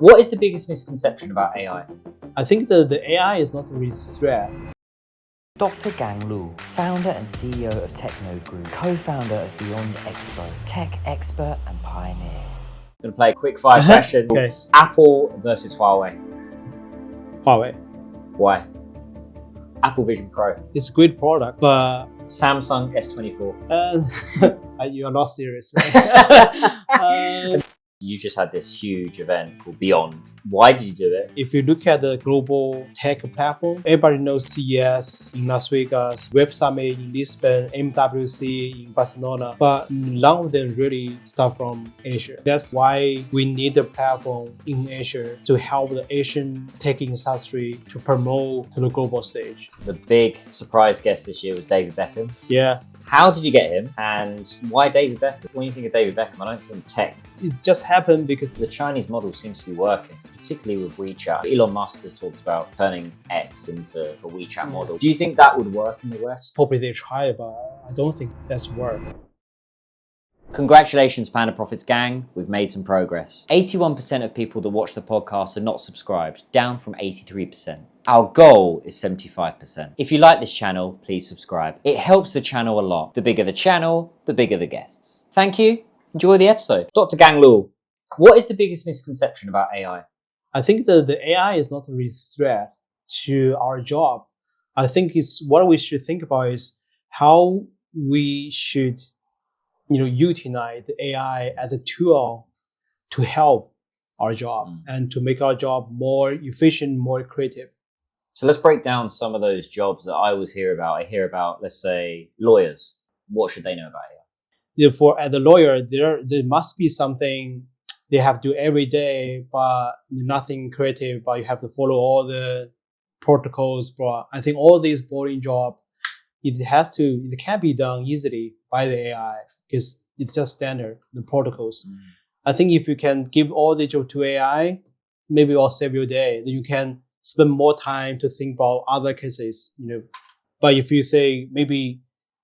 What is the biggest misconception about AI? I think the AI is not a real threat. Dr. Gang Lu, founder and CEO of TechNode Group, co-founder of BEYOND Expo, tech expert and pioneer. I'm going to play a quick fire question. Okay. Apple versus Huawei. Huawei. Why? Apple Vision Pro. It's a great product, but Samsung S24. you are not serious, right? You just had this huge event called Beyond. Why did you do it? If you look at the global tech platform, everybody knows CES in Las Vegas, Web Summit in Lisbon, MWC in Barcelona, but none of them really start from Asia. That's why we need a platform in Asia to help the Asian tech industry to promote to the global stage. The big surprise guest this year was David Beckham. Yeah. How did you get him, and why David Beckham? When you think of David Beckham, I don't think tech. It just happened because The Chinese model seems to be working, particularly with WeChat. Elon Musk has talked about turning X into a WeChat model. Do you think that would work in the West? probably they try, but I don't think that's work. Congratulations, Panda Profits gang. We've made some progress. 81% of people that watch the podcast are not subscribed, down from 83%. Our goal is 75%. If you like this channel, please subscribe. It helps the channel a lot. The bigger the channel, the bigger the guests. Thank you. Enjoy the episode. Dr. Gang Lu, what is the biggest misconception about AI? I think the AI is not a real threat to our job. I think it's what we should think about is how we should, utilize the AI as a tool to help our job and to make our job more efficient, more creative. So let's break down some of those jobs that I always hear about. I hear about, let's say, lawyers. What should they know about AI? Therefore, as a lawyer, there must be something they have to do every day, but nothing creative, but you have to follow all the protocols. But I think all these boring job, it can't be done easily by the AI because it's just standard, the protocols. I think if you can give all the job to AI, maybe it'll save your day. Then you can spend more time to think about other cases, But if you say maybe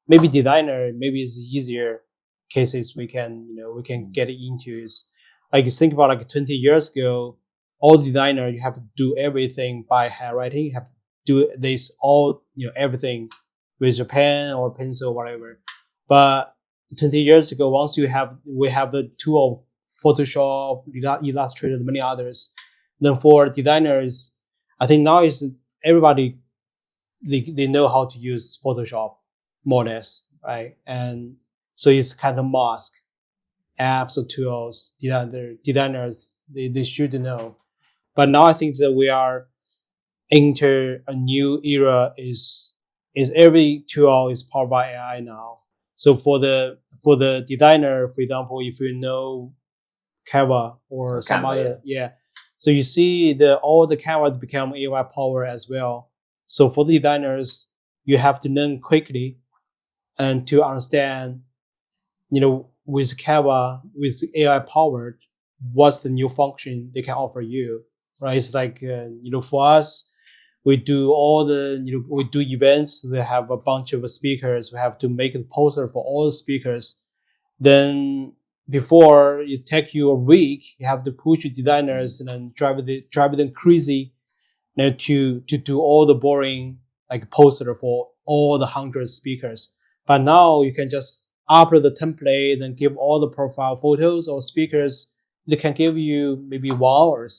designer, maybe it's easier cases we can get into is like you think about like 20 years ago, all designer, you have to do everything by handwriting. You have to do this all, everything with your pen or pencil, whatever. But 20 years ago, once we have the tool of Photoshop, Illustrator, many others, then for designers, I think now is everybody, they know how to use Photoshop more or less, right? And so it's kind of must. Apps or tools, designers, they should know. But now I think that we are enter a new era is every tool is powered by AI now. So for the designer, for example, if you know Canva or some other, So you see all the Canva become AI power as well. So for the designers, you have to learn quickly and to understand, with Canva, with AI powered, what's the new function they can offer you, right? It's like, for us, we do all we do events. We have a bunch of speakers. We have to make a poster for all the speakers. Then before it take you a week, you have to push your designers and then drive them crazy, to do all the boring like poster for all the 100 speakers. But now you can just upload the template and give all the profile photos or speakers. They can give you maybe 1 hour.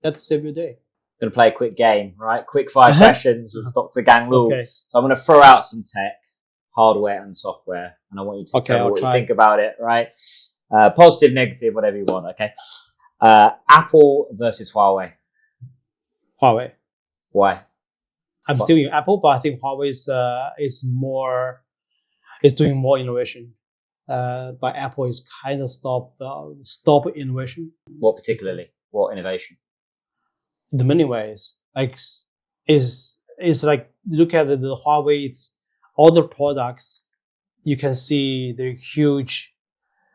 That's save your day. Going to play a quick game, right? Quick 5 questions with Dr. Gang Lu. Okay. So I'm going to throw out some tech, hardware and software, and I want you to tell me what you think about it, right? Positive, negative, whatever you want, okay? Apple versus Huawei. Huawei. Why? I'm still in Apple, but I think Huawei is doing more innovation. But Apple is kind of stop innovation. What particularly? What innovation? In many ways, like is like look at the Huawei, all the products, you can see they're huge.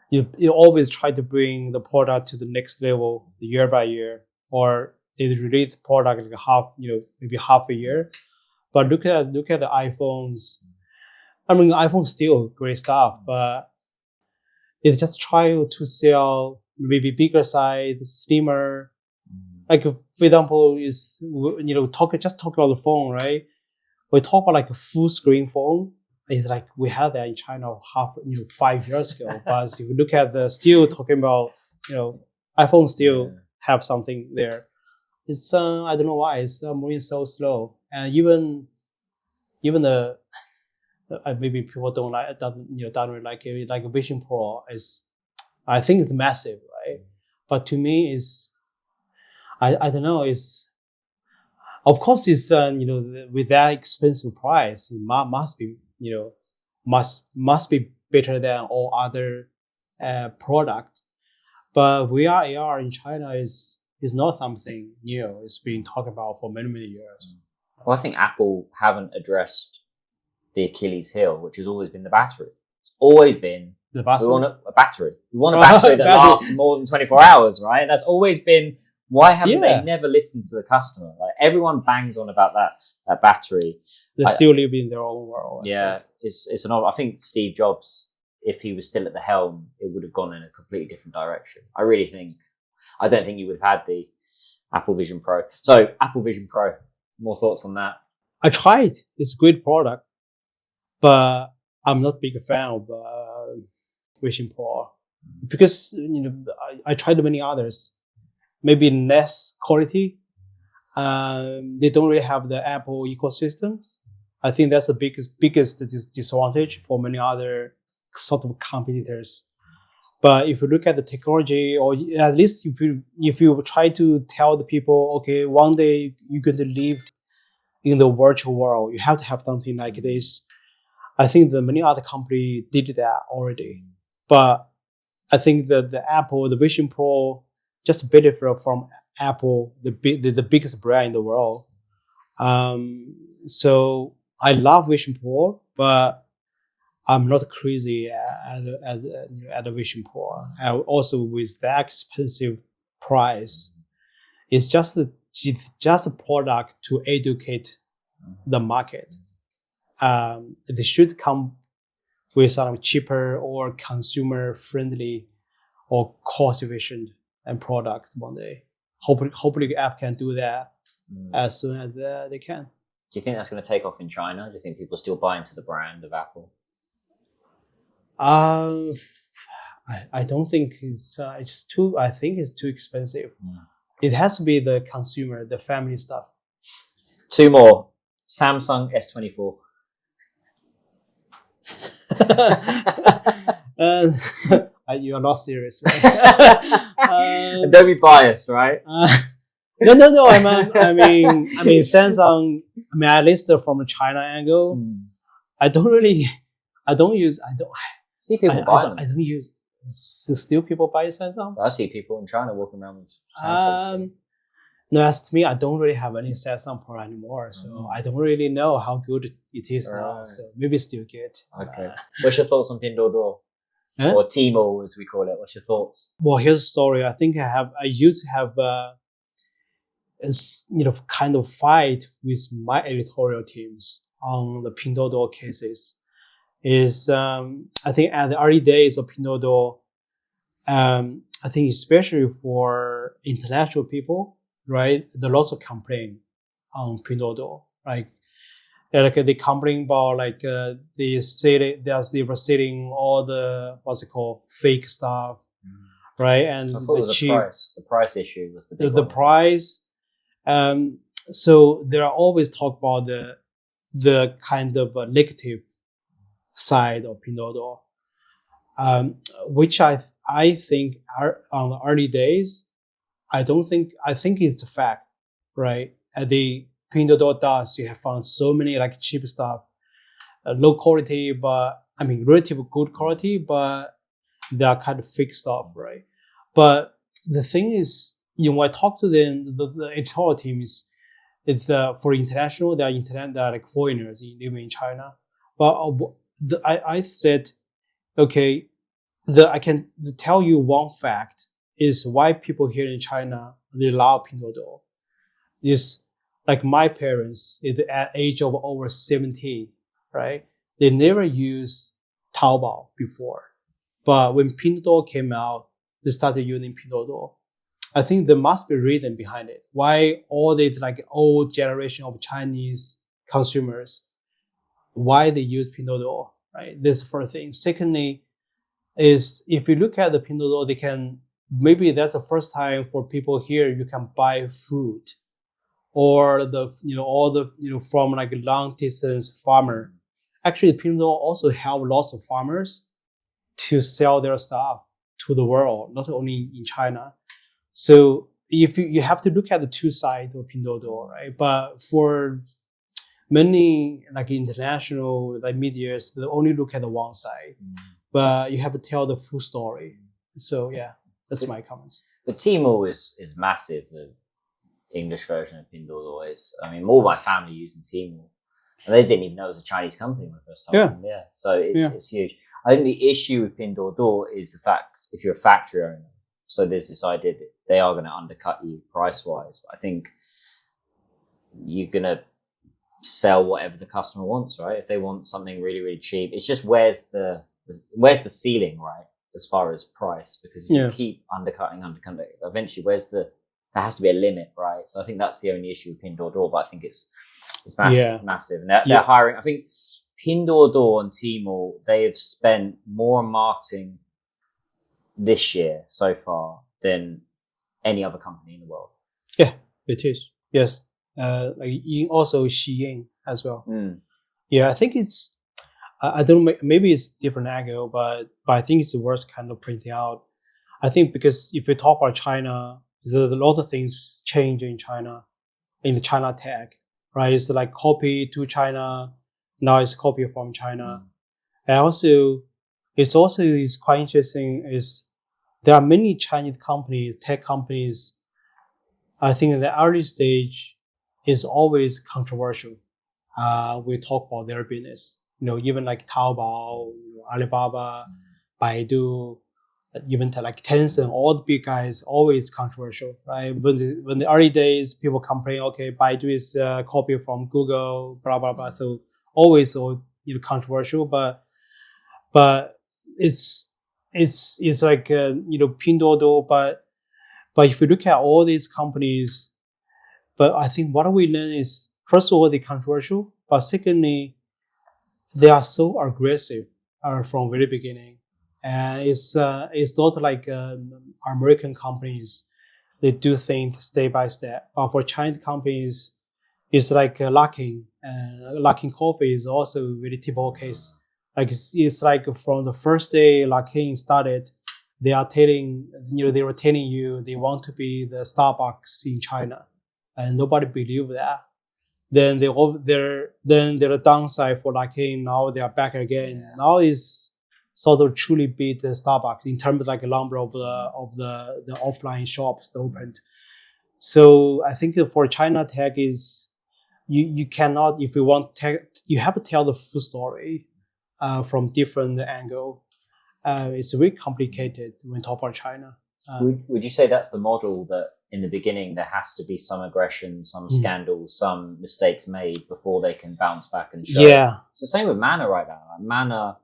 You always try to bring the product to the next level year by year, or they release product like maybe half a year. But look at the iPhones. I mean, iPhone's still great stuff, but it's just try to sell maybe bigger size, slimmer, Like, for example, talk about the phone, right? We talk about like a full screen phone. It's like we had that in China 5 years ago. But if you look at still talking about, iPhone still have something there. It's I don't know why it's moving so slow, and even the maybe people don't really like it. Like Vision Pro is, I think it's massive, right? But to me, I don't know. It's, of course, it's with that expensive price, it must be must be better than all other product. But VR AR in China is not something new. It's been talked about for many years. Well, I think Apple haven't addressed the Achilles heel, which has always been the battery. It's always been The battery. we want a battery. We want a battery that lasts more than 24 hours, right? That's always been. Why haven't they never listened to the customer? Like everyone bangs on about that battery. They still live in their own world. It's an. I think Steve Jobs, if he was still at the helm, it would have gone in a completely different direction. I don't think you would have had the Apple Vision Pro. So Apple Vision Pro, more thoughts on that? I tried. It's a great product, but I'm not a big fan of Vision Pro because I tried many others. Maybe less quality. They don't really have the Apple ecosystem. I think that's the biggest disadvantage for many other sort of competitors. But if you look at the technology, or at least if you try to tell the people, okay, one day you're going to live in the virtual world, you have to have something like this. I think that many other companies did that already. But I think that the Vision Pro just benefit from Apple, the biggest brand in the world. So I love Vision Pro, but I'm not crazy at a Vision Pro. And also with that expensive price, it's just a product to educate the market. They should come with some cheaper or consumer friendly or cost efficient and products one day. Hopefully the app can do that as soon as they can. Do you think that's going to take off in China? Do you think people still buy into the brand of Apple? I don't think it's just too. I think it's too expensive. It has to be the consumer, the family stuff. Two more. Samsung S24. You are not serious, right? Don't be biased, right? No. I mean, Samsung. I mean, at least from a China angle, I don't See people buy them. I don't use. Still, people buy Samsung. I see people in China walking around with Samsung. No, as to me, I don't really have any Samsung product anymore, so I don't really know how good it is now. So maybe it's still good. Okay. What's your thoughts on Pinduoduo? Or TEMU, as we call it? What's your thoughts? Well, here's the story. I think I used to have kind of fight with my editorial teams on the Pinduoduo cases. I think at the early days of Pinduoduo, I think especially for international people, right? There are lots of complaint on Pinduoduo, like they complain about they were selling all the fake stuff, right? And the price issue was the big the price. So there are always talk about the kind of negative side of Pinduoduo, which I think are on the early days. I think it's a fact, right? At the Pinduoduo does, you have found so many cheap stuff, low quality, but I mean relatively good quality, but they are kind of fake stuff, right? But the thing is, when I talk to them, the editorial teams, it's for international, they are like foreigners living in China. But I said, okay, I can tell you one fact is why people here in China, they love Pinduoduo. Is like my parents, at the age of over 70, right? They never used Taobao before. But when Pinduoduo came out, they started using Pinduoduo. I think there must be a reason behind it. Why all these like old generation of Chinese consumers, why they use Pinduoduo, right? This is the first thing. Secondly, is if you look at the Pinduoduo, they can, maybe that's the first time for people here, you can buy fruit or all the, from like a long distance farmer. Actually, Pinduoduo also help lots of farmers to sell their stuff to the world, not only in China. So if you have to look at the two sides of Pinduoduo, right? But for many like international like medias, they only look at the one side. But you have to tell the full story. So yeah, that's my comments. The Temu is massive. The English version of Pinduoduo is. I mean, all my family using Temu, and they didn't even know it was a Chinese company when I first told them. Yeah. So it's huge. I think the issue with Pinduoduo is the fact if you're a factory owner, so there's this idea that they are going to undercut you price wise. But I think you're going to sell whatever the customer wants, right? If they want something really, really cheap, it's just where's the ceiling, right? As far as price, because if you keep undercutting, eventually there has to be a limit, right? So I think that's the only issue with Pinduoduo, but I think it's massive. And they're hiring. I think Pinduoduo and Temu, they have spent more on marketing this year so far than any other company in the world. Yeah, it is. Yes. Also Shein as well. Yeah, I think it's, I don't know, maybe it's different angle, but I think it's worth kind of pointing out. I think because if we talk about China, a lot of things change in China, in the China tech, right? It's like copy to China, now it's copy from China. And also, it's quite interesting is there are many Chinese companies, tech companies, I think in the early stage is always controversial. We talk about their business. Even like Taobao, Alibaba, Baidu, even like Tencent, all the big guys, always controversial, right? When the early days, people complain, okay, Baidu is a copy from Google, blah blah blah. So always controversial, but it's like Pinduoduo, but if you look at all these companies, but I think what we learn is first of all they're controversial, but secondly, they are so aggressive from very beginning, and it's not like American companies. They do things step by step, but for Chinese companies, it's like Luckin. Luckin Coffee is also a very typical case. Like it's like from the first day Luckin started, they are telling they were telling you they want to be the Starbucks in China, and nobody believed that. Then their downside for Luckin, now they are back again. Yeah. Now is sort of truly beat the Starbucks in terms of like a number of the offline shops that opened. So I think for China tech is you cannot, if you want tech, you have to tell the full story from different angle. It's very complicated when talk about China. Would you say that's the model that in the beginning there has to be some aggression, some scandals, some mistakes made before they can bounce back and show? Yeah. It's the same with Manna right now. Manna,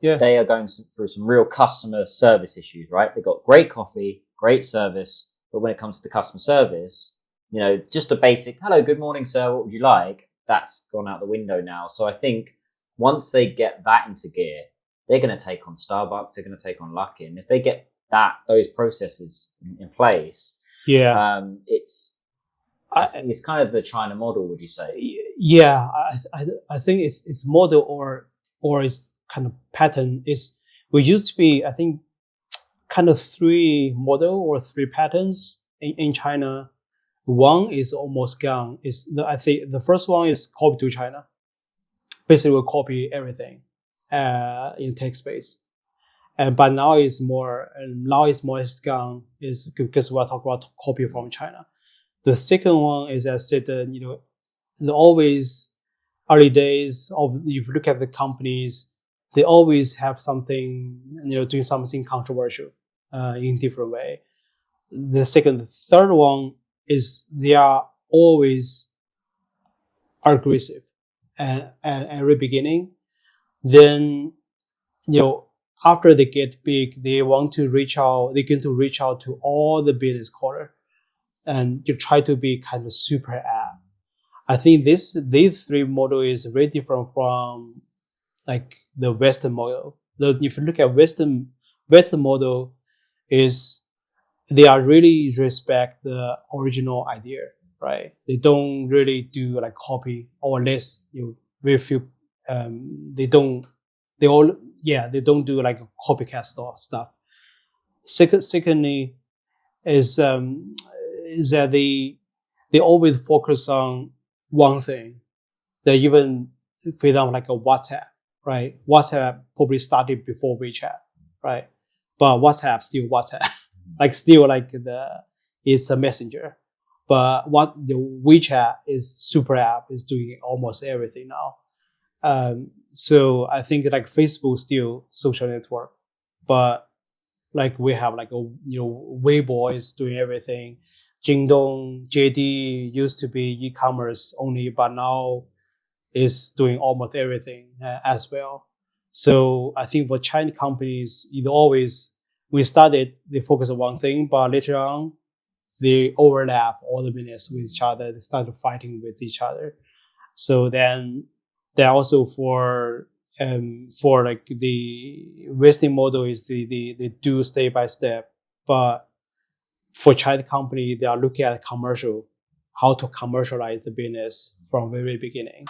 yeah, they are going through some real customer service issues, right? They've got great coffee, great service, but when it comes to the customer service, just a basic, hello, good morning, sir, what would you like? That's gone out the window now. So I think once they get that into gear, they're going to take on Starbucks, they're going to take on Luckin. If they get those processes in place, it's kind of the China model, would you say? Yeah, I think it's model or it's kind of pattern. We used to be, I think, kind of 3 model or 3 patterns in China. One is almost gone. I think the first one is copy to China. Basically, we'll copy everything in tech space. But now it's more gone is because we're talking about copy from China. The second one is, as I said, the always early days of, if you look at the companies, they always have something, doing something controversial in different way. The third one is they are always aggressive at every beginning. Then, after they get big, they want to reach out. They're going to reach out to all the business corner, and you try to be kind of super app. I think these three model is very different from like the Western model. If you look at Western model, is they are really respect the original idea, right? They don't really do like copy, or less, very few. They don't do like copycat stuff. Secondly, is that they always focus on one thing. They even, for example, like a WhatsApp, right? WhatsApp probably started before WeChat, right? But WhatsApp still WhatsApp, it's a messenger. But what the WeChat is super app, is doing almost everything now. So I think like Facebook still social network, but like we have like Weibo is doing everything. Jingdong, JD used to be e-commerce only, but now is doing almost everything as well. So I think for Chinese companies, we started, they focus on one thing, but later on, they overlap all the business with each other. They started fighting with each other. So then also for like the Western model is they do step by step, but for Chinese company, they are looking at how to commercialize the business from very beginning.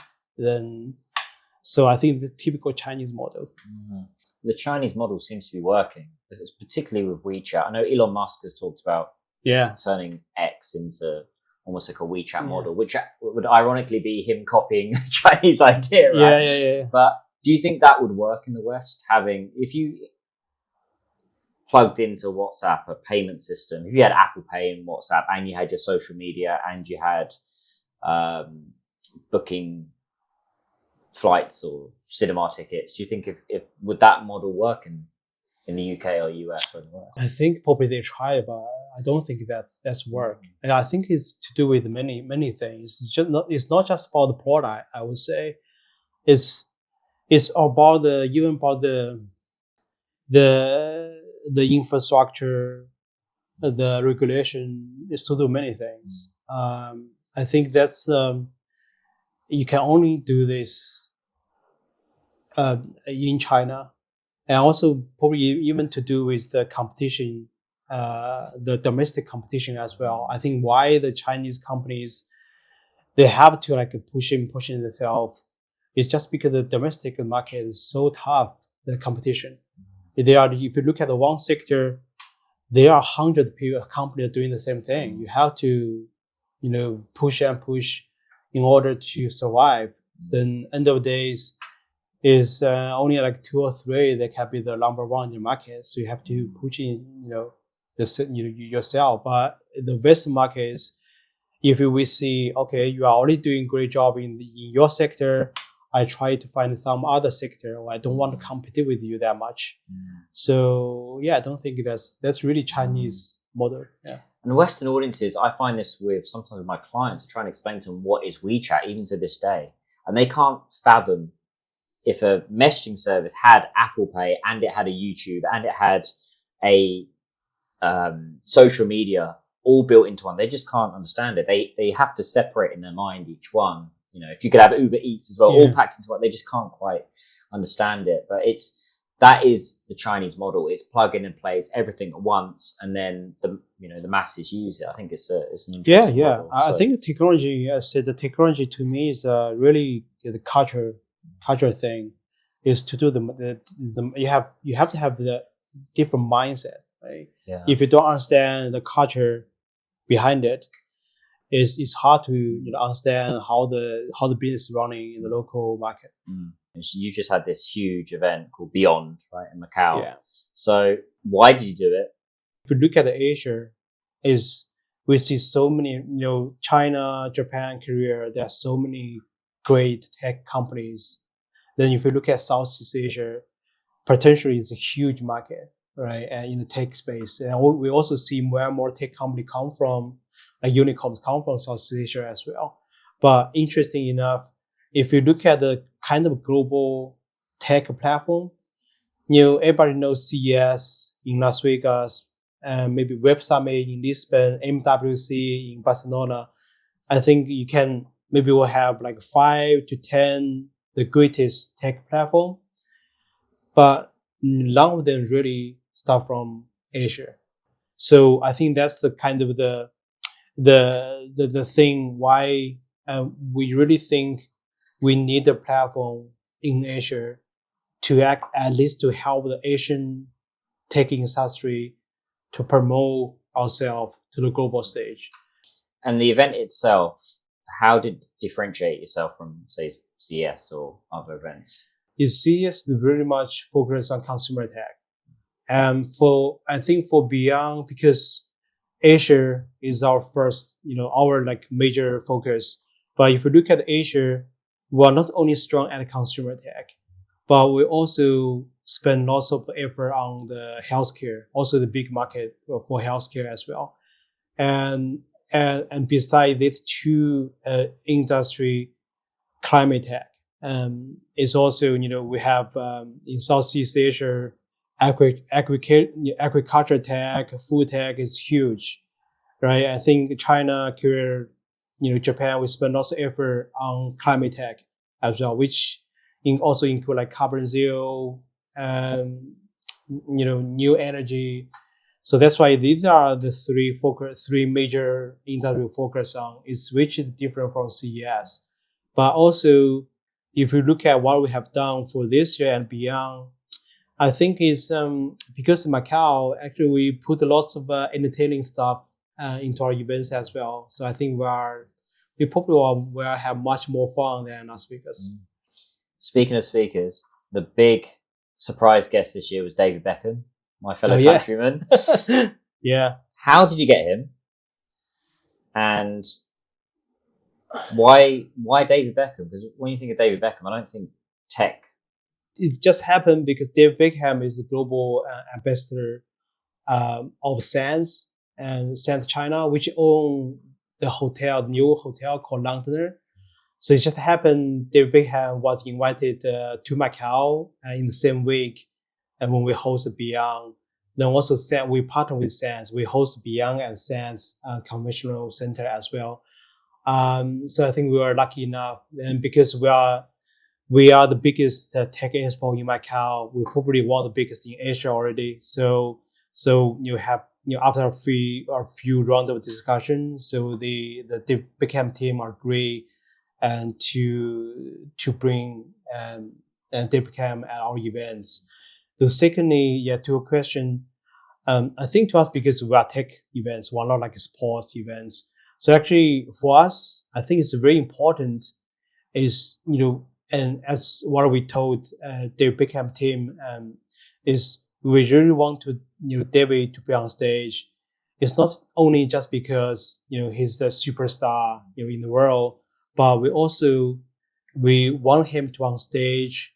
So I think the typical Chinese model. Mm-hmm. The Chinese model seems to be working, it's particularly with WeChat. I know Elon Musk has talked about turning X into almost like a WeChat model, which would ironically be him copying the Chinese idea, right? Yeah. But do you think that would work in the West? If you plugged into WhatsApp a payment system, if you had Apple Pay and WhatsApp, and you had your social media, and you had booking flights or cinema tickets, do you think if would that model work in the UK or US or anywhere? I think probably they try, but I don't think that's work. And I think it's to do with many things. It's not just about the product. I would say it's about the infrastructure, the regulation. Is to do many things. I think that's you can only do this in China. And also probably even to do with the competition, the domestic competition as well. I think why the Chinese companies, they have to like pushing themselves, is just because the domestic market is so tough, the competition. If you look at the one sector, there are 100 companies doing the same thing. You have to, push in order to survive. Then end of the days, is only like 2 or 3 that can be the number one in the market. So you have to push in, yourself. But the Western market is, if we see, okay, you are already doing great job in your sector, I try to find some other sector, or I don't want to compete with you that much. So I don't think that's really Chinese model. Yeah. And Western audiences, I find this sometimes with my clients, I try and explain to them what is WeChat, even to this day, and they can't fathom. If a messaging service had Apple Pay, and it had a YouTube, and it had a social media all built into one, they just can't understand it. They have to separate in their mind each one. If you could have Uber Eats as well, all packed into one, they just can't quite understand it. But that is the Chinese model. It's plug in and place everything at once, and then the masses use it. I think it's an interesting model. I think technology, I said, the technology to me is really the culture thing, is to do you have to have the different mindset, right? Yeah. If you don't understand the culture behind it, it's hard to understand how the business is running in the local market. You just had this huge event called BEYOND, right, in Macao. Yeah. So why did you do it? If you look at the Asia, we see so many, China, Japan, Korea, there are so many great tech companies. Then if you look at Southeast Asia, potentially it's a huge market, right? And in the tech space, and we also see more and more tech companies unicorns come from Southeast Asia as well. But interesting enough, if you look at the kind of global tech platform, everybody knows CES in Las Vegas, and maybe Web Summit in Lisbon, MWC in Barcelona. I think maybe we'll have like 5 to 10 the greatest tech platform, but none of them really start from Asia. So I think that's the kind of the thing why we really think we need a platform in Asia to act at least to help the Asian tech industry to promote ourselves to the global stage. And the event itself, how did it differentiate yourself from, say, CES or other events? Is CES very much focused on consumer tech, and I think for Beyond, because Asia is our first, our like major focus. But if you look at Asia, we are not only strong at consumer tech, but we also spend lots of effort on the healthcare, also the big market for healthcare as well. And besides these two industry, climate tech, is also, we have in Southeast Asia, agriculture tech, food tech is huge, right? I think China, Korea, Japan, we spend lots of effort on climate tech as well, which also include like carbon zero, new energy. So that's why these are the three major industry focus on, is which is different from CES. But also, if you look at what we have done for this year and beyond, I think it's because in Macau, actually we put lots of entertaining stuff into our events as well. So I think we probably will have much more fun than our speakers. Speaking of speakers, the big surprise guest this year was David Beckham, my fellow countryman. Yeah. How did you get him? And why David Beckham? Because when you think of David Beckham, I don't think tech. It just happened because David Beckham is the global ambassador of Sands and Sands China, which own the new hotel called Londoner. So it just happened David Beckham was invited to Macau in the same week, and when we host Beyond. Then also we partner with Sands. We host Beyond and Sands Conventional Center as well. So I think we were lucky enough, and because we are the biggest tech expo in Macau. We're probably one of the biggest in Asia already. So you have after a few rounds of discussion, so the Beckham team are great and to bring David Beckham at our events. The secondly, to your question, I think to us because we are tech events, we're not like sports events. So actually for us, I think it's very important is and as what we told David Beckham team is we really want to David to be on stage. It's not only just because he's the superstar in the world, but we want him to on stage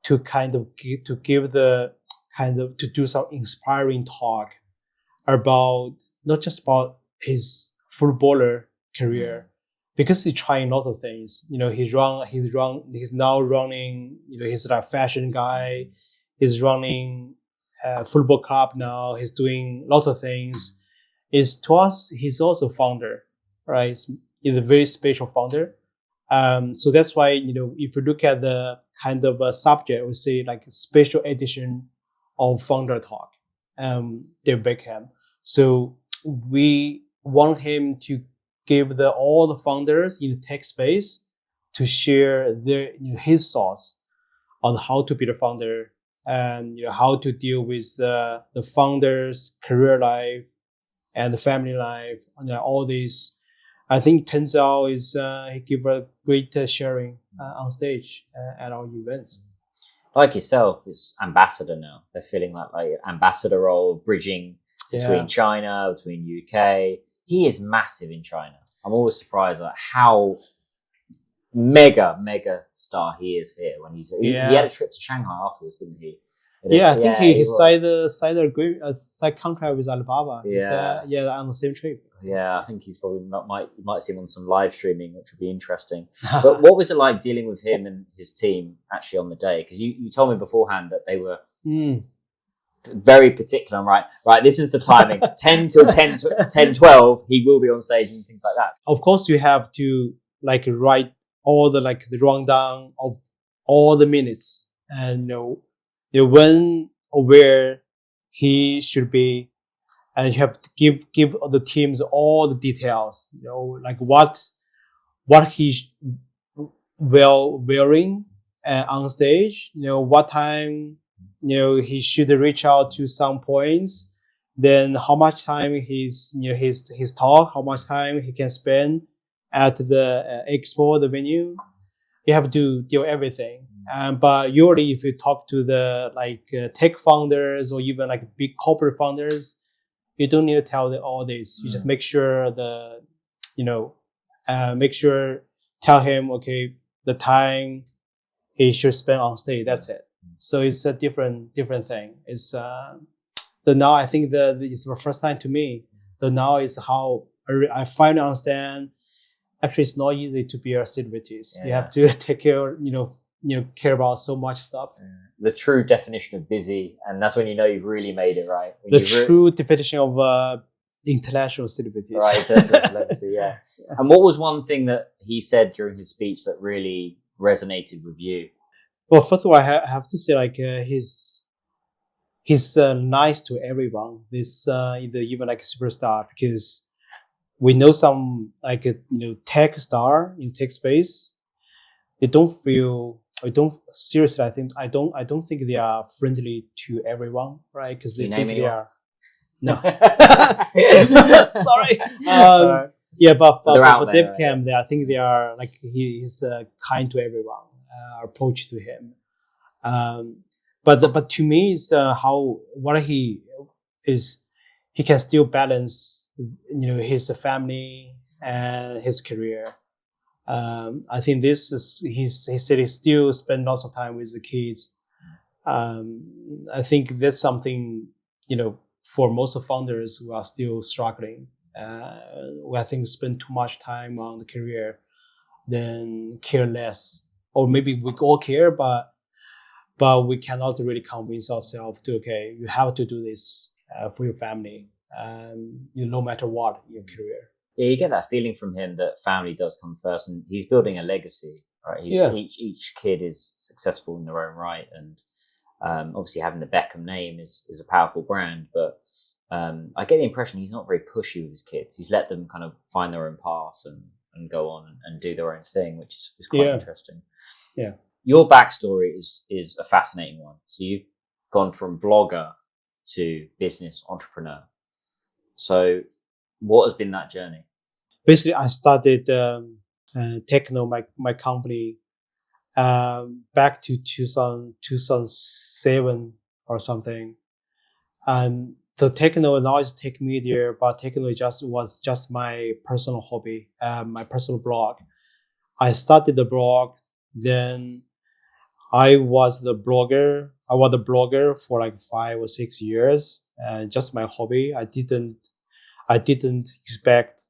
to kind of give to do some inspiring talk about not just about his footballer career, because he's trying lots of things. He's now running, he's like a fashion guy. He's running a football club now. He's doing lots of things. To us, he's also founder, right? He's a very special founder. So that's why, if you look at the kind of a subject, we say like a special edition of founder talk, David Beckham. So we want him to give all the founders in the tech space to share his thoughts on how to be the founder and how to deal with the founders' career life and the family life and all these. I think turns out is he give a great sharing on stage at our events. Like yourself, is ambassador now. They're feeling like ambassador role, bridging between China, between UK. He is massive in China. I'm always surprised at how mega star he is here. When he had a trip to Shanghai afterwards, didn't he? Yeah, I think he was. signed signed contract with Alibaba. Yeah. On the same trip. Yeah, I think he's probably you might see him on some live streaming, which would be interesting. But what was it like dealing with him and his team actually on the day? Because you told me beforehand that they were very particular. Right, this is the timing. 10 till 10:12, he will be on stage and things like that. Of course, you have to like write all the the rundown of all the minutes and when or where he should be, and you have to give the teams all the details. Like what he's wearing on stage. What time. He should reach out to some points. Then how much time his talk, how much time he can spend at the expo, the venue. You have to do everything. But usually, if you talk to the tech founders or even like big corporate founders, you don't need to tell them all this. You just make sure tell him the time he should spend on stage. That's it. So it's a different thing. It's so now I think it's the first time to me. So now is how I finally understand. Actually, it's not easy to be a celebrity. You have to take care, care about so much stuff. The true definition of busy, and that's when you've really made it, right? The true definition of international celebrities. Right, celebrity, yeah. And what was one thing that he said during his speech that really resonated with you? Well, first of all, I have to say, he's nice to everyone. This even like a superstar, because we know some tech star in tech space. They don't seriously. I don't think they are friendly to everyone, right? Because they think they are. No, sorry. Yeah, but David Beckham, I think they are he's kind to everyone. Approach to him, but to me is he can still balance his family and his career. I think this is he said he still spend lots of time with the kids. I think that's something for most of founders who are still struggling. I think spend too much time on the career, then care less. Or maybe we all care, but we cannot really convince ourselves to you have to do this for your family, no matter what your career. Yeah, you get that feeling from him that family does come first, and he's building a legacy, right? Each kid is successful in their own right, and obviously having the Beckham name is a powerful brand. But I get the impression he's not very pushy with his kids. He's let them kind of find their own path and go on and do their own thing, which is quite interesting. Yeah. Your backstory is a fascinating one. So you've gone from blogger to business entrepreneur. So what has been that journey? Basically, I started TechNode, my company, back to 2007 or something. And the TechNode now is tech media, but TechNode was just my personal hobby, my personal blog. I started the blog, then I was the blogger. I was a blogger for 5 or 6 years, and just my hobby. I didn't expect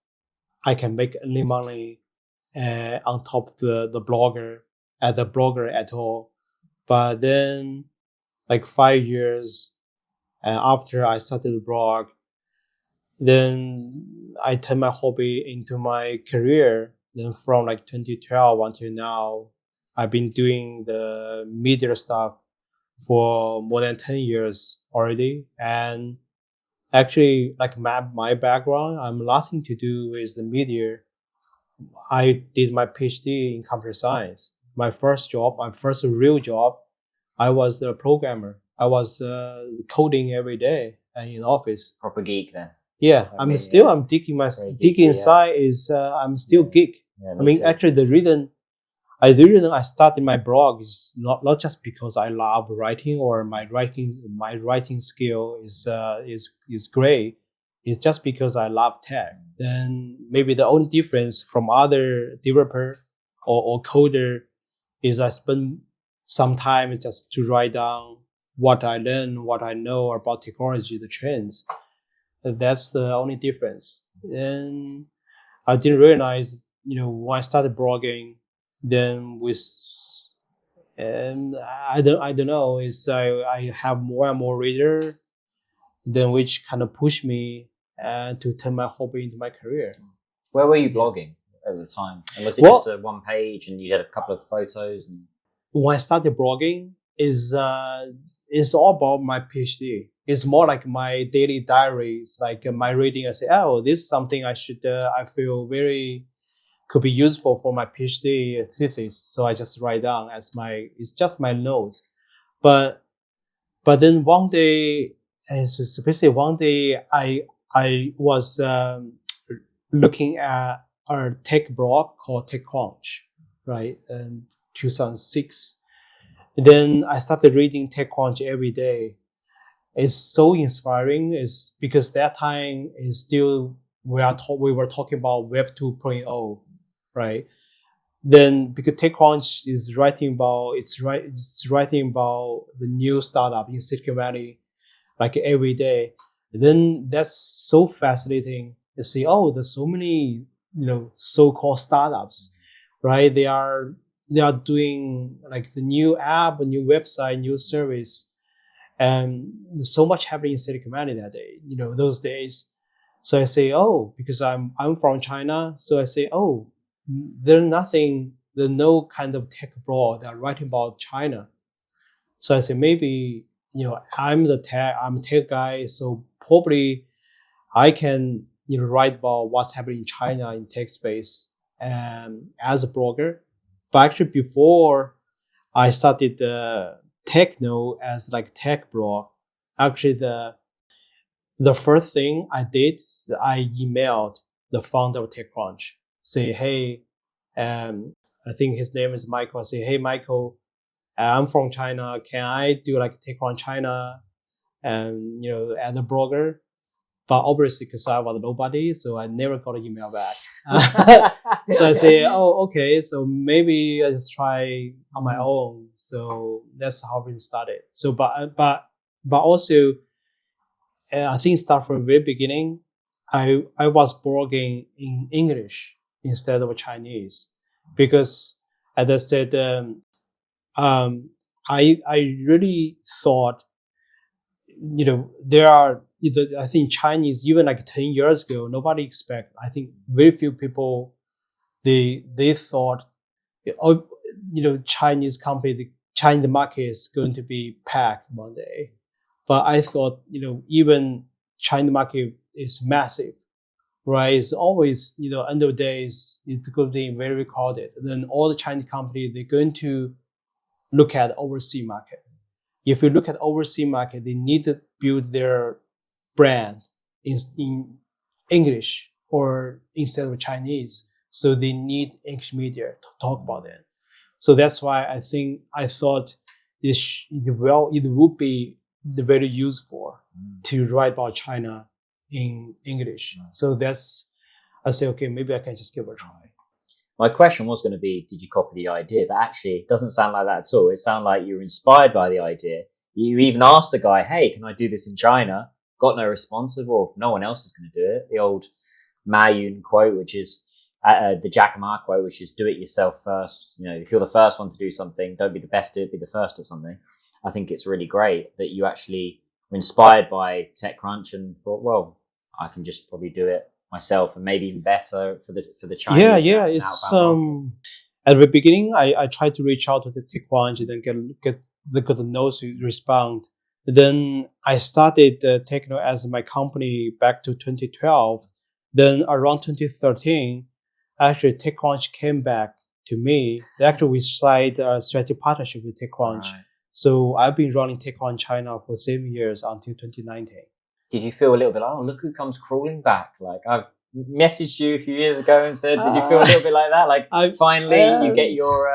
I can make any money on top of the blogger at all. But then 5 years after I started the blog, then I turned my hobby into my career. Then from 2012 until now, I've been doing the media stuff for more than 10 years already. And actually, my background, I'm nothing to do with the media. I did my PhD in computer science. My first real job, I was a programmer. I was coding every day in office. Proper geek then. Yeah, I'm digging inside is I'm still geek. Yeah, actually the reason I started my blog is not just because I love writing or my writing skill is great. It's just because I love tech. Then maybe the only difference from other developer or coder is I spend some time just to write down what I learn, what I know about technology, the trends. That's the only difference. And I didn't realize, when I started blogging, then and I don't know, is I have more and more reader, then which kind of pushed me to turn my hobby into my career. Where were you blogging at the time? And was it Well, just a one page and you had a couple of photos? And when I started blogging, is it's all about my PhD. It's more like my daily diaries, like my reading. I say, oh, this is something I should. I feel very could be useful for my PhD thesis. So I just write down as it's just my notes. But then one day, so basically one day, I was looking at a tech blog called TechCrunch, right, in 2006. Then I started reading TechCrunch every day. It's so inspiring. It's because that time is still we were talking about Web 2.0, right? Then because TechCrunch is writing about the new startup in Silicon Valley, like every day. Then that's so fascinating to see. Oh, there's so many so-called startups, right? They are doing like the new app, a new website, new service, and there's so much happening in Silicon Valley that day. Those days. So I say, oh, because I'm from China, so I say, oh, there's no kind of tech blog that are writing about China. So I say maybe I'm a tech guy, so probably I can write about what's happening in China in tech space as a blogger. But actually, before I started TechNode as like tech blog, actually the first thing I did, I emailed the founder of TechCrunch, say, hey, I think his name is Michael. I say, hey, Michael, I'm from China. Can I do like TechCrunch China and, as a blogger? But obviously, because I was nobody, so I never got an email back. So I say, oh, okay, so maybe I just try on my own. So that's how we started. So, but also, I think start from the very beginning, I was blogging in English instead of Chinese, because as I said, I really thought, there are, I think Chinese, even like 10 years ago, nobody expect, I think very few people, they thought, oh, Chinese company, the Chinese market is going to be packed one day. But I thought, even China market is massive, right? It's always, end of the days, it's going to be very crowded. Then all the Chinese companies, they're going to look at overseas market. If you look at overseas market, they need to build their brand in English or instead of Chinese. So they need English media to talk about it. So that's why I thought it would be very useful to write about China in English. So I say, okay, maybe I can just give it a try. my question was going to be, did you copy the idea? But actually, it doesn't sound like that at all. It sounded like you were inspired by the idea. You even asked the guy, hey, can I do this in China? Got no response. Well, if no one else is going to do it, the old Ma Yun quote, which is the Jack Ma quote, which is do it yourself first. If you're the first one to do something, don't be the best at it, be the first at something. I think it's really great that you actually were inspired by TechCrunch and thought, well, I can just probably do it myself, and maybe even better for the Chinese. Yeah. It's at the beginning, I tried to reach out to the TechCrunch and then get the notes to respond. Then I started TechNode as my company back to 2012. Then around 2013, actually TechCrunch came back to me. Actually, we signed a strategic partnership with TechCrunch. Right. So I've been running TechCrunch China for 7 years until 2019. Did you feel a little bit like, oh, look who comes crawling back? Like, I've messaged you a few years ago and said, did you feel a little bit like that? Like, finally you get your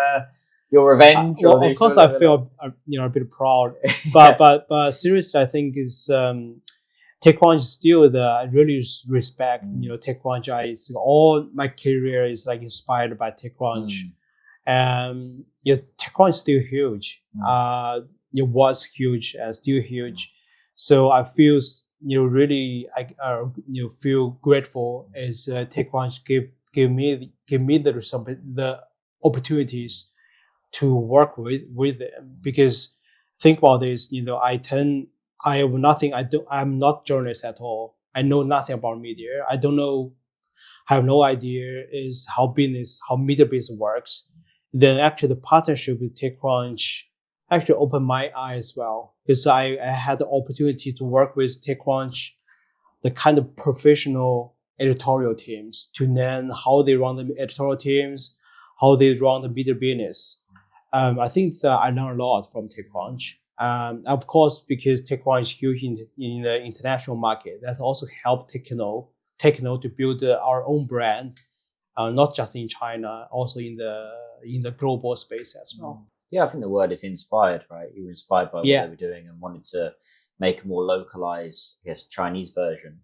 revenge? Well, of course, I feel a bit proud, but seriously, I think is TechCrunch is still I really respect TechCrunch. All my career is like inspired by TechCrunch. TechCrunch is still huge. it was huge and still huge. So I feel really feel grateful as TechCrunch give me the opportunities to work with them, because think about this, I have nothing, I'm not journalist at all. I know nothing about media. Have no idea is how media business works. Then actually the partnership with TechCrunch actually opened my eyes as well, because I had the opportunity to work with TechCrunch, the kind of professional editorial teams, to learn how they run the editorial teams, how they run the media business. I think that I learned a lot from TechCrunch. Of course, because TechCrunch is huge in the international market, that also helped TechNode to build our own brand, not just in China, also in the global space as well. Yeah, I think the word is inspired, right? You were inspired by what they were doing and wanted to make a more localized, I guess, Chinese version.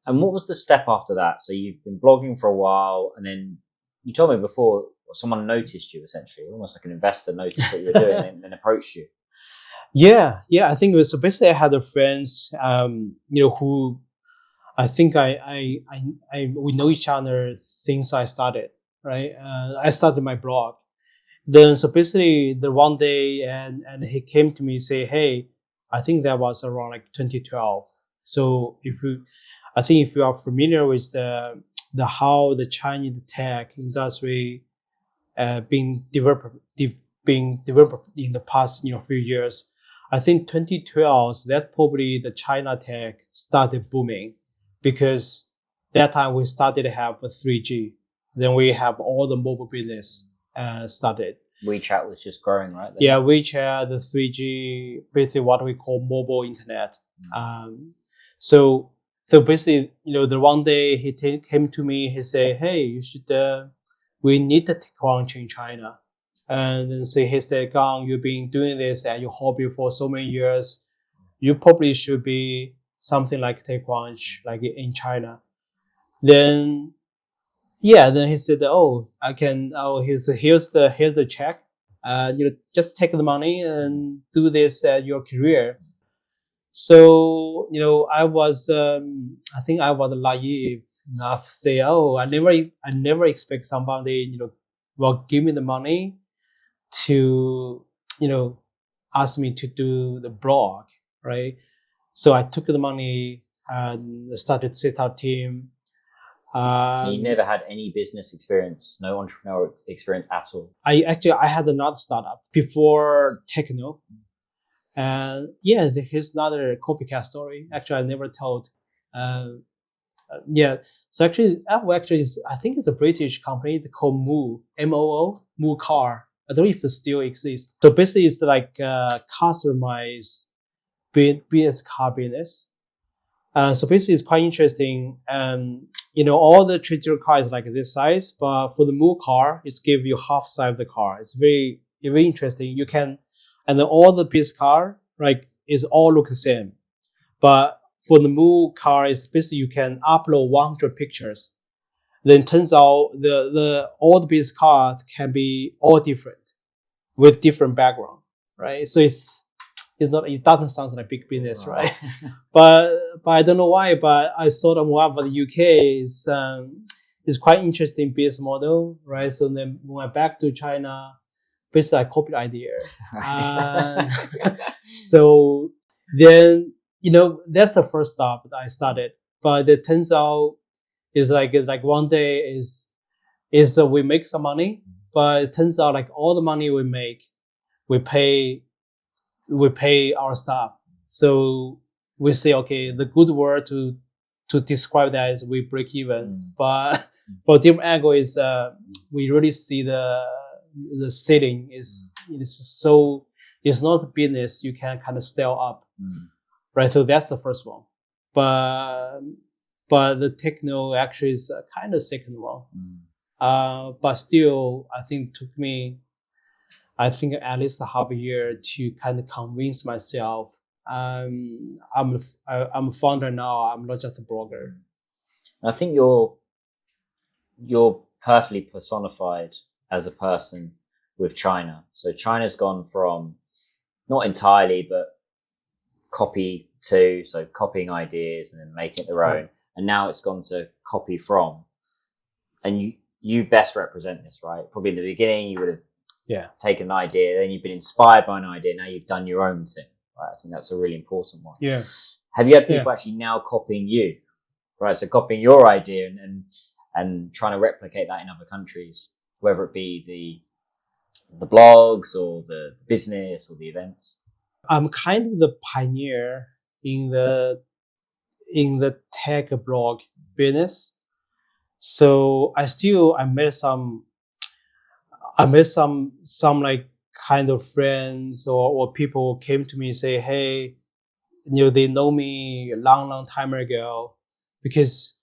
And what was the step after that? So you've been blogging for a while, and then you told me before someone noticed you, essentially, almost like an investor noticed what you were doing and then approached you. Yeah. I think it was, so basically I had a friends, who I think we know each other since I started, right? I started my blog. Then so basically the one day and he came to me say, hey, I think that was around like 2012. So if you are familiar with the how the Chinese tech industry being developed in the past few years, I think 2012 that probably the China tech started booming, because that time we started to have a 3G. Then we have all the mobile business started. WeChat was just growing, right? Then. Yeah, WeChat, the 3G, basically what we call mobile internet. So basically, the one day he came to me, he said, hey, you should, we need the TechCrunch in China. And then he said, Gang, you've been doing this as your hobby for so many years. You probably should be something like TechCrunch, like in China. Then he said, oh, I can, here's the check. Just take the money and do this at your career. So, I was, I think I was naive enough to say, oh, I never expect somebody, will give me the money to, ask me to do the blog, right? So I took the money and started to set up team. You never had any business experience, no entrepreneurial experience at all? I had another startup before TechNode. And here's another copycat story. Actually, I never told. So actually, Apple I think it's a British company called Moo, Moo Car. I don't know if it still exists. So basically, it's like customized business car business. So basically, it's quite interesting. All the traditional cars like this size, but for the Moo car, it's give you half size of the car. It's very interesting. You can, and then all the business car, like, is all look the same. But for the Moo car, it's basically you can upload 100 pictures. Then turns out all the business cars can be all different with different background, right? So it doesn't sound like big business, right? but I don't know why, but I saw them one about the UK is quite interesting business model, right? So then when I went back to China, basically I copied the idea. So then, that's the first stop that I started. But it turns out is like one day is we make some money, but it turns out like all the money we make, we pay our staff. So we say, okay, the good word to describe that is we break even. But for different angle is we really see the ceiling is so it's not a business you can kind of scale up, right? So that's the first one. But the techno actually is kind of second one. But still, I think it took me, at least a half a year to kind of convince myself I'm a founder now. I'm not just a blogger. I think you're perfectly personified as a person with China. So China's gone from not entirely, but copy to, so copying ideas and then making it their own. And now it's gone to copy from. And you best represent this, right? Probably in the beginning, you would have taken an idea, then you've been inspired by an idea, now you've done your own thing, right? I think that's a really important one. Yeah. Have you had people actually now copying you, right? So copying your idea and trying to replicate that in other countries, whether it be the blogs or the business or the events? I'm kind of the pioneer in the tech blog business. So I met some like kind of friends or people came to me and say, hey, they know me a long time ago because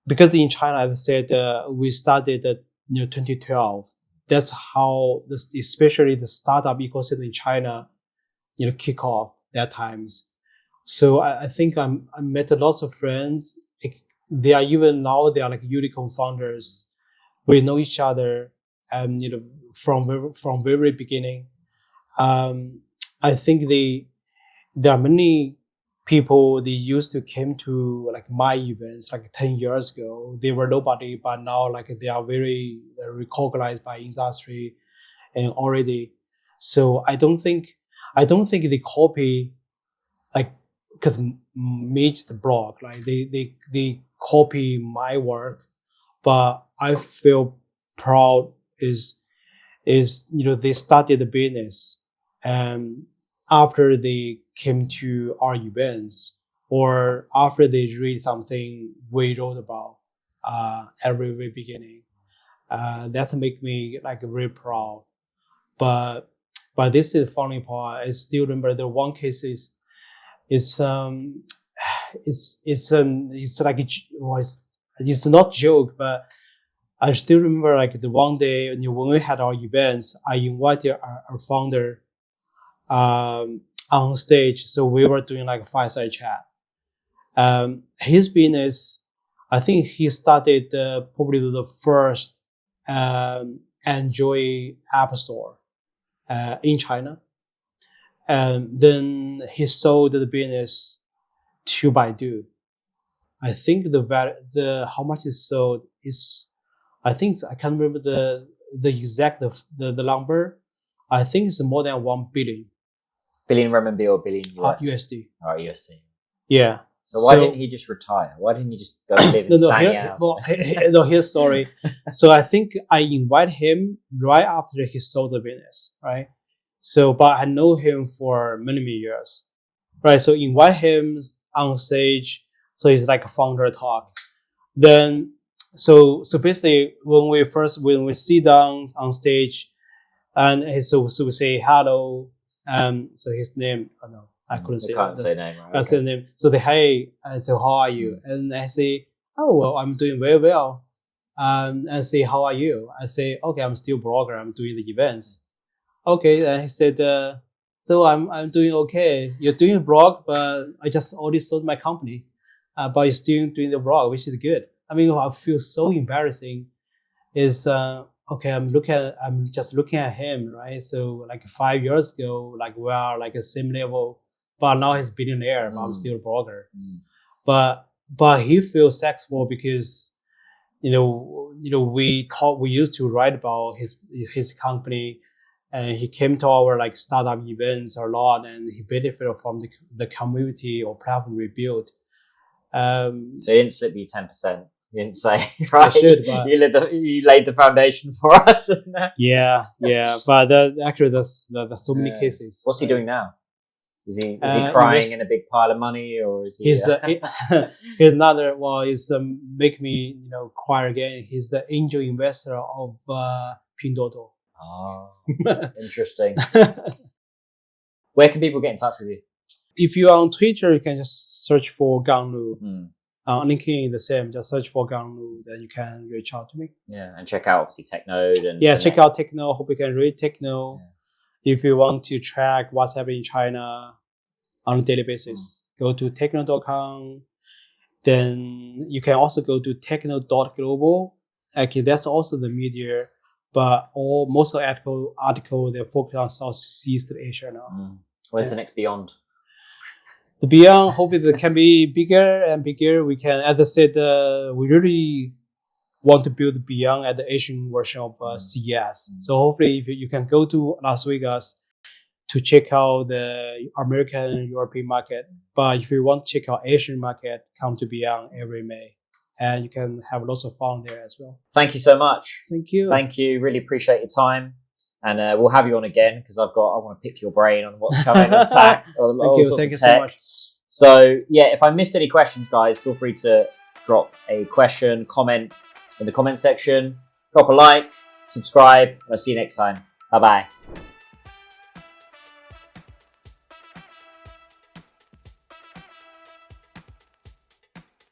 in China, as I said, we started 2012. That's how especially the startup ecosystem in China, kick off that times. So I think I met lots of friends. They are like unicorn founders. We know each other, and from very beginning. I think there are many people they used to came to like my events like 10 years ago. They were nobody, but now like they are very recognized by industry and already. So I don't think they copy like because Mitch the blog, like they copy my work, but I feel proud is they started the business and after they came to our events or after they read something we wrote about at the very beginning, that make me like very proud. But this is the funny part. I still remember the one case is it's like it's not joke, but I still remember like the one day when we had our events, I invited our founder on stage. So we were doing like a fireside chat. His business, I think he started probably the first Android app store in China. And then he sold the business to Baidu. I think the how much it sold is, I think I can't remember the exact the number. I think it's more than 1 billion. Billion renminbi or billion US? USD. All right, USD. Yeah. So why didn't he just retire? Why didn't he just go live in Sanya House? No, here's story. So I think I invited him right after he sold the business, right? So, but I know him for many years, right? So invite him on stage. So it's like a founder talk. Then, so basically when we sit down on stage and so we say hello. So his name, I don't know. I couldn't say can't say name, right? That's the name. So they, hey, so how are you? And I say, oh, well, I'm doing very well. And say, how are you? I say, okay, I'm still a blogger. I'm doing the events. Okay. And he said, so I'm doing okay. You're doing a blog, but I just already sold my company. But you're still doing the blog, which is good. I mean, I feel so embarrassing. Is okay. I'm just looking at him, right? So like 5 years ago, like we are like a same level, but now he's billionaire. But I'm still a blogger. But he feels successful because we used to write about his company, and he came to our like startup events a lot, and he benefited from the community or platform we built. So he didn't slip you 10%. You didn't say, right? I should, but you laid the foundation for us. yeah. But actually, there's so many cases. What's he doing now? Is he crying in a big pile of money, or is he? He's here's another. Well, it's make me cry again. He's the angel investor of Pinduoduo. Oh, interesting. Where can people get in touch with you? If you're on Twitter, you can just search for Ganglu. On LinkedIn, the same. Just search for Ganglu, then you can reach out to me. Yeah, and check out obviously TechNode and check out TechNode. Hope you can read TechNode. Yeah. If you want to track what's happening in China on a daily basis, go to technode.com. Then you can also go to technode.global. Actually, that's also the media, but most of the article they focus on Southeast Asia now. When's the next Beyond? The Beyond, hopefully it can be bigger and bigger. We can, as I said, we really want to build Beyond at the Asian version of CES. So hopefully if you can go to Las Vegas to check out the American and European market. But if you want to check out Asian market, come to Beyond every May. And you can have lots of fun there as well. Thank you so much. Thank you. Thank you. Really appreciate your time. And we'll have you on again because I want to pick your brain on what's coming on tech. Thank you so much. So yeah, if I missed any questions, guys, feel free to drop a question, comment in the comment section, drop a like, subscribe, and I'll see you next time. Bye-bye.